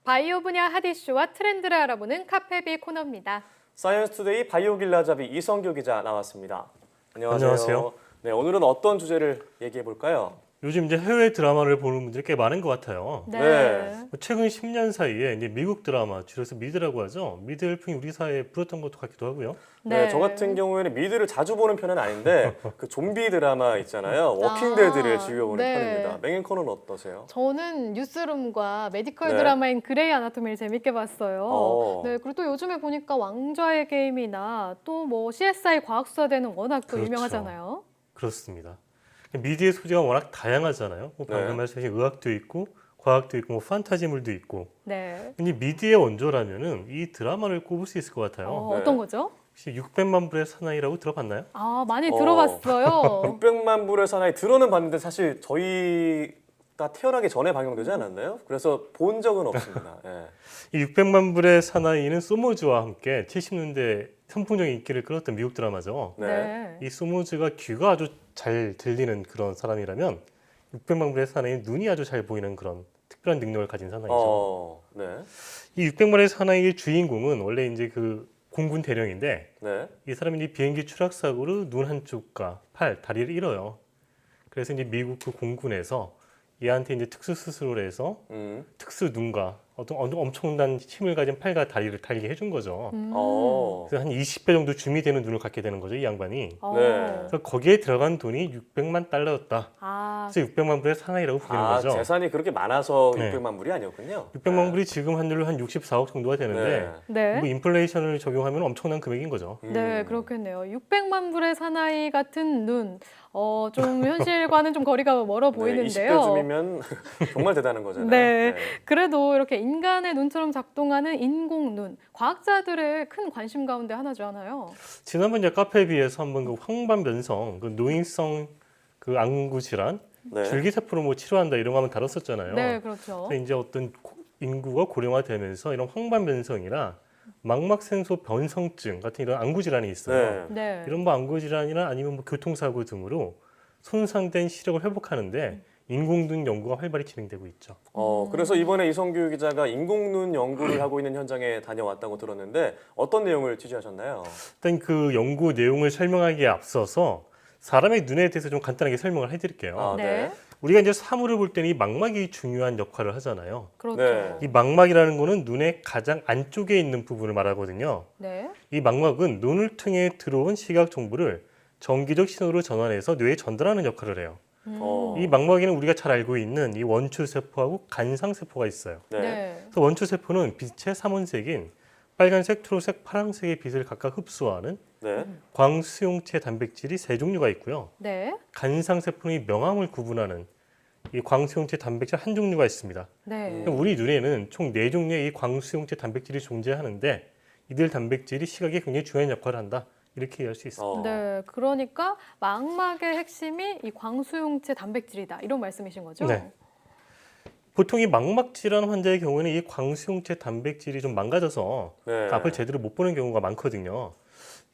바이오 분야 핫 이슈와 트렌드를 알아보는 카페비 코너입니다. 사이언스투데이 바이오길라잡이 이성규 기자 나왔습니다. 안녕하세요. 안녕하세요. 네, 오늘은 어떤 주제를 얘기해 볼까요? 요즘 이제 해외 드라마를 보는 분들이 꽤 많은 것 같아요. 네. 최근 10년 사이에 이제 미국 드라마, 줄여서 미드라고 하죠. 미드 열풍이 우리 사회에 불었던 것도 같기도 하고요. 네, 저 같은 경우에는 미드를 자주 보는 편은 아닌데 그 좀비 드라마 있잖아요. 워킹데드를 즐겨보는 네. 편입니다. 맹앤커는 어떠세요? 저는 뉴스룸과 메디컬 네. 드라마인 그레이 아나토미를 재밌게 봤어요. 네. 그리고 또 요즘에 보니까 왕좌의 게임이나 또 뭐 CSI 과학수사대는 워낙 또 그렇죠. 유명하잖아요. 그렇습니다. 미드의 소재가 워낙 다양하잖아요. 뭐 방금 네. 말씀하신 의학도 있고, 과학도 있고, 뭐 판타지물도 있고. 네. 근데 미드의 원조라면은 이 드라마를 꼽을 수 있을 것 같아요. 네. 어떤 거죠? 혹시 600만 불의 사나이라고 들어봤나요? 아, 많이 들어봤어요. 600만 불의 사나이 들어는 봤는데 사실 저희가 태어나기 전에 방영되지 않았나요? 그래서 본 적은 없습니다. 네. 이 600만 불의 사나이는 소모즈와 함께 70년대 선풍적인 인기를 끌었던 미국 드라마죠. 네. 이 소모즈가 귀가 아주 잘 들리는 그런 사람이라면 600만 불의 사나이는 눈이 아주 잘 보이는 그런 특별한 능력을 가진 사나이죠. 네. 이 600만의 사나이의 주인공은 원래 이제 그 공군 대령인데 네. 이 사람이 이제 비행기 추락 사고로 눈 한쪽과 팔, 다리를 잃어요. 그래서 이제 미국 그 공군에서 얘한테 이제 특수 수술을 해서 특수 눈과 어떤 엄청난 힘을 가진 팔과 다리를 달게 해준 거죠. 그래서 한 20배 정도 줌이 되는 눈을 갖게 되는 거죠, 이 양반이. 네. 그래서 거기에 들어간 돈이 600만 달러였다. 아, 그래서 600만 불의 사나이라고 부르는 거죠. 재산이 그렇게 많아서 네. 600만 불이 아니었군요. 600만 불이 지금 환율로 한 64억 정도가 되는데 네. 뭐 인플레이션을 적용하면 엄청난 금액인 거죠. 네, 그렇겠네요. 600만 불의 사나이 같은 눈. 좀 현실과는 좀 거리가 멀어 보이는데요. 20배쯤이면 정말 대단한 거잖아요. 네. 그래도 이렇게 인간의 눈처럼 작동하는 인공 눈, 과학자들의 큰 관심 가운데 하나죠, 하나요? 지난번 이제 카페비에서 한번 그 황반변성, 그 노인성 그 안구 질환, 네. 줄기세포로 뭐 치료한다 이런 거 한번 다뤘었잖아요. 네, 그렇죠. 그래서 이제 어떤 인구가 고령화되면서 이런 황반변성이나 망막생소 변성증 같은 이런 안구 질환이 있어요. 네. 네. 이런 뭐 안구 질환이나 아니면 뭐 교통사고 등으로 손상된 시력을 회복하는데 인공눈 연구가 활발히 진행되고 있죠. 그래서 이번에 이성규 기자가 인공눈 연구를 하고 있는 현장에 다녀왔다고 들었는데 어떤 내용을 취재하셨나요? 일단 그 연구 내용을 설명하기에 앞서서 사람의 눈에 대해서 좀 간단하게 설명을 해드릴게요. 네. 우리가 이제 사물을 볼 때는 이 망막이 중요한 역할을 하잖아요. 그렇죠. 네. 이 망막이라는 거는 눈의 가장 안쪽에 있는 부분을 말하거든요. 네. 이 망막은 눈을 통해 들어온 시각 정보를 전기적 신호로 전환해서 뇌에 전달하는 역할을 해요. 이 망막에는 우리가 잘 알고 있는 이 원추세포하고 간상세포가 있어요. 네. 네. 그래서 원추세포는 빛의 삼원색인 빨간색, 초록색, 파란색의 빛을 각각 흡수하는 네. 광수용체 단백질이 세 종류가 있고요. 네. 간상세포는 이 명암을 구분하는 이 광수용체 단백질 한 종류가 있습니다. 네. 우리 눈에는 총 4종류의 이 광수용체 단백질이 존재하는데 이들 단백질이 시각에 굉장히 중요한 역할을 한다. 이렇게 이해할 수 있습니다. 네. 그러니까 망막의 핵심이 이 광수용체 단백질이다. 이런 말씀이신 거죠? 네. 보통 이 망막 질환 환자의 경우에는 이 광수용체 단백질이 좀 망가져서 네. 앞을 제대로 못 보는 경우가 많거든요.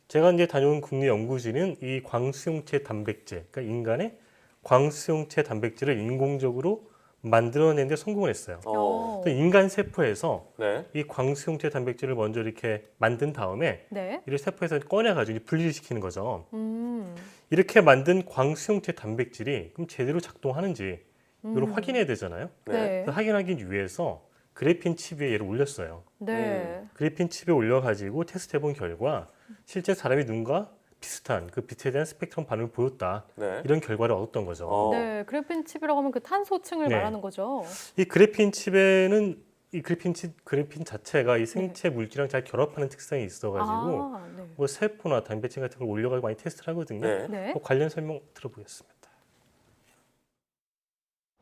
제가 이제 다녀온 국내 연구진은 이 광수용체 단백질, 그러니까 인간의 광수용체 단백질을 인공적으로 만들어내는 데 성공을 했어요. 그래서 인간 세포에서 네. 이 광수용체 단백질을 먼저 이렇게 만든 다음에 네. 이를 세포에서 꺼내가지고 이제 분리를 시키는 거죠. 음. 이렇게 만든 광수용체 단백질이 그럼 제대로 작동하는지 이걸 확인해야 되잖아요. 네. 네. 그래서 확인하기 위해서 그래핀 칩에 얘를 올렸어요. 네. 그래핀 칩에 올려가지고 테스트해본 결과 실제 사람의 눈과 비슷한 그 빛에 대한 스펙트럼 반응을 보였다. 네. 이런 결과를 얻었던 거죠. 네. 그래핀 칩이라고 하면 그 탄소층을 네. 말하는 거죠. 이 그래핀 칩에는 이 그래핀 자체가 이 생체 물질이랑 잘 결합하는 특성이 있어가지고 네. 뭐 세포나 단백질 같은 걸 올려가지고 많이 테스트를 하거든요. 네. 네. 그 관련 설명 들어보겠습니다.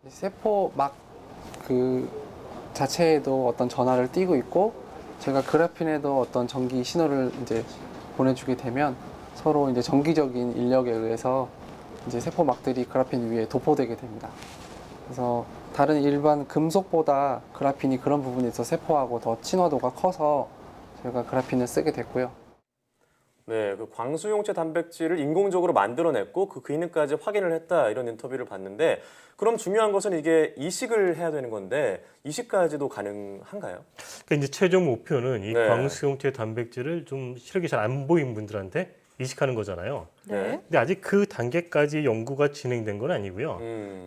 세포막 그 자체에도 어떤 전하를 띠고 있고 제가 그래핀에도 어떤 전기 신호를 이제 보내주게 되면 서로 이제 정기적인 인력에 의해서 이제 세포막들이 그래핀 위에 도포되게 됩니다. 그래서 다른 일반 금속보다 그래핀이 그런 부분에서 세포하고 더 친화도가 커서 제가 그래핀을 쓰게 됐고요. 네, 그 광수용체 단백질을 인공적으로 만들어냈고 그 기능까지 확인을 했다 이런 인터뷰를 봤는데 그럼 중요한 것은 이게 이식을 해야 되는 건데 이식까지도 가능한가요? 그러니까 이제 최종 목표는 이 네. 광수용체 단백질을 좀 시력이 잘 안 보이는 분들한테 이식하는 거잖아요. 네. 근데 아직 그 단계까지 연구가 진행된 건 아니고요.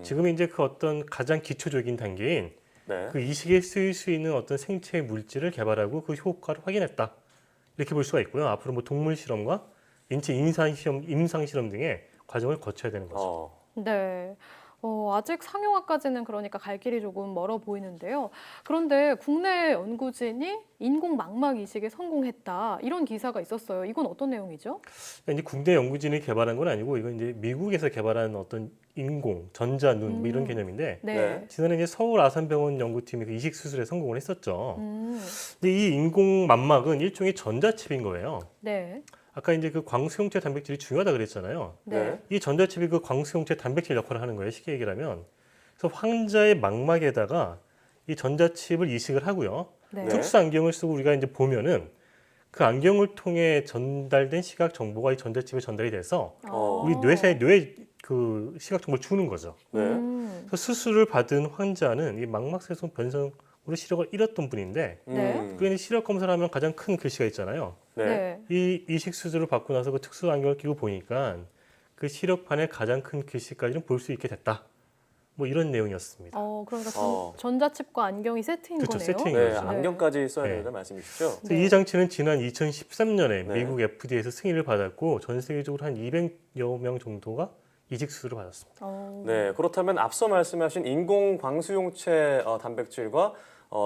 지금 이제 그 어떤 가장 기초적인 단계인 네. 그 이식에 쓰일 수 있는 어떤 생체 물질을 개발하고 그 효과를 확인했다. 이렇게 볼 수가 있고요. 앞으로 뭐 동물 실험과 인체 임상 실험 등의 과정을 거쳐야 되는 거죠. 네. 아직 상용화까지는 그러니까 갈 길이 조금 멀어 보이는데요. 그런데 국내 연구진이 인공 망막 이식에 성공했다. 이런 기사가 있었어요. 이건 어떤 내용이죠? 그러니까 이제 국내 연구진이 개발한 건 아니고 이건 이제 미국에서 개발한 어떤 인공 전자눈 뭐 이런 개념인데 네. 네. 지난해 이제 서울 아산병원 연구팀이 그 이식 수술에 성공을 했었죠. 음, 근데 이 인공 망막은 일종의 전자칩인 거예요. 네. 아까 이제 그 광수용체 단백질이 중요하다 그랬잖아요. 네. 이 전자칩이 그 광수용체 단백질 역할을 하는 거예요. 쉽게 얘기를 하면. 그래서 환자의 망막에다가 이 전자칩을 이식을 하고요. 네. 네. 특수 안경을 쓰고 우리가 이제 보면은 그 안경을 통해 전달된 시각 정보가 이 전자칩에 전달이 돼서 우리 뇌에 그 시각 정보를 주는 거죠. 네. 그래서 수술을 받은 환자는 이 망막세손 변성으로 시력을 잃었던 분인데 네. 그 시력 검사를 하면 가장 큰 글씨가 있잖아요. 네. 네. 이 이식 수술을 받고 나서 그 특수 안경을 끼고 보니까 그 시력판에 가장 큰 글씨까지는 볼 수 있게 됐다. 뭐 이런 내용이었습니다. 그러니까 어. 전자칩과 안경이 세트인 그렇죠, 거네요. 세팅인 네, 거죠. 안경까지 써야 네. 된다는 말씀이시죠? 그래서 이 장치는 지난 2013년에 네. 미국 FDA에서 승인을 받았고 전 세계적으로 한 200여 명 정도가 이식 수술을 받았습니다. 네, 그렇다면 앞서 말씀하신 인공 광수용체 단백질과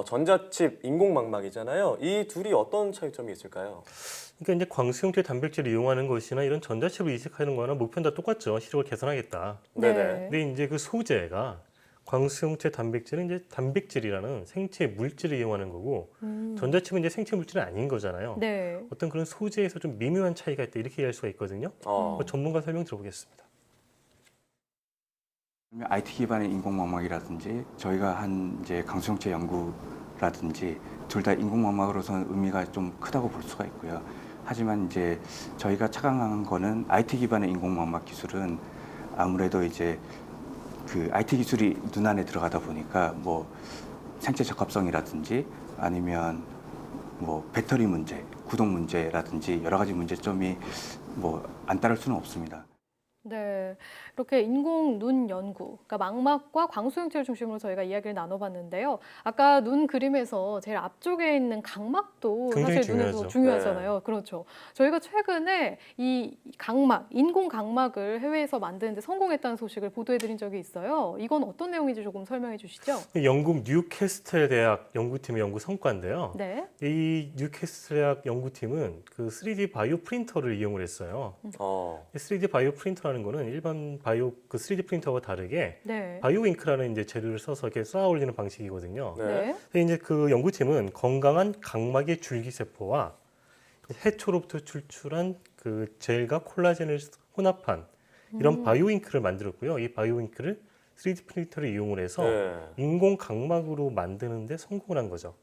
전자칩 인공망막이잖아요. 이 둘이 어떤 차이점이 있을까요? 그러니까 이제 광수용체 단백질을 이용하는 것이나 이런 전자칩을 이식하는 거나 목표는 다 똑같죠. 시력을 개선하겠다. 네네. 근데 이제 그 소재가 광수용체 단백질은 이제 단백질이라는 생체 물질을 이용하는 거고 전자칩은 이제 생체 물질은 아닌 거잖아요. 네. 어떤 그런 소재에서 좀 미묘한 차이가 있다 이렇게 이해할 수가 있거든요. 전문가 설명 들어보겠습니다. IT 기반의 인공망막이라든지 저희가 한 이제 강수용체 연구라든지 둘 다 인공망막으로서는 의미가 좀 크다고 볼 수가 있고요. 하지만 이제 저희가 착안한 거는 IT 기반의 인공망막 기술은 아무래도 이제 그 IT 기술이 눈 안에 들어가다 보니까 뭐 생체 적합성이라든지 아니면 뭐 배터리 문제, 구동 문제라든지 여러 가지 문제점이 뭐 안 따를 수는 없습니다. 네, 이렇게 인공 눈 연구, 그러니까 망막과 광수용체를 중심으로 저희가 이야기를 나눠봤는데요. 아까 눈 그림에서 제일 앞쪽에 있는 각막도 굉장히 사실 눈에서 중요하죠. 중요하잖아요. 그렇죠. 저희가 최근에 이 각막, 인공 각막을 해외에서 만드는데 성공했다는 소식을 보도해드린 적이 있어요. 이건 어떤 내용인지 조금 설명해 주시죠. 영국 뉴캐스틀 대학 연구팀의 연구 성과인데요. 네. 이 뉴캐스틀 대학 연구팀은 그 3D 바이오 프린터를 이용을 했어요. 3D 바이오 프린터라는 거는 일반 바이오 그 3D 프린터와 다르게 네. 바이오 잉크라는 이제 재료를 써서 이렇게 쌓아 올리는 방식이거든요. 네. 네. 근데 이제 그 연구팀은 건강한 각막의 줄기세포와 해초로부터 출출한 그 젤과 콜라겐을 혼합한 이런 바이오 잉크를 만들었고요. 이 바이오 잉크를 3D 프린터를 이용을 해서 네. 인공 각막으로 만드는데 성공을 한 거죠.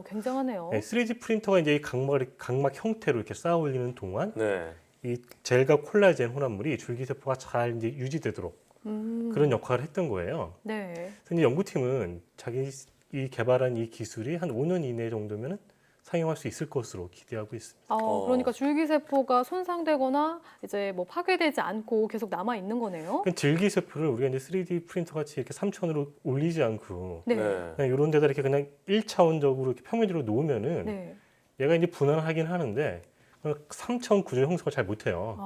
굉장하네요. 네, 3D 프린터가 이제 이 각막 형태로 이렇게 쌓아 올리는 동안 네. 이 젤과 콜라겐 혼합물이 줄기세포가 잘 이제 유지되도록 그런 역할을 했던 거예요. 네. 그래서 이제 연구팀은 자기 이 개발한 이 기술이 한 5년 이내 정도면은 사용할 수 있을 것으로 기대하고 있습니다. 그러니까 줄기세포가 손상되거나 이제 뭐 파괴되지 않고 계속 남아 있는 거네요. 그러니까 줄기세포를 우리가 이제 3D 프린터 같이 이렇게 3차원으로 올리지 않고 네. 그냥 이런 데다 이렇게 그냥 1차원적으로 이렇게 평면으로 놓으면은 네. 얘가 이제 분할하긴 하는데 3차원 구조 형성을 잘 못해요.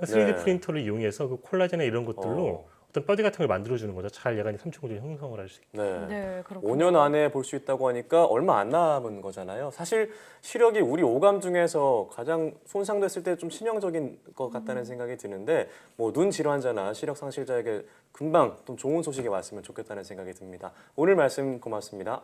그러니까 3D 네. 프린터를 이용해서 그 콜라겐이나 이런 것들로 어떤 뼈대 같은 걸 만들어주는 거죠. 잘 얘가 3차원 구조 형성을 할 수 있게. 네. 네, 그렇군요. 5년 안에 볼 수 있다고 하니까 얼마 안 남은 거잖아요. 사실 시력이 우리 오감 중에서 가장 손상됐을 때 좀 치명적인 것 같다는 생각이 드는데 뭐 눈 질환자나 시력 상실자에게 금방 좀 좋은 소식이 왔으면 좋겠다는 생각이 듭니다. 오늘 말씀 고맙습니다.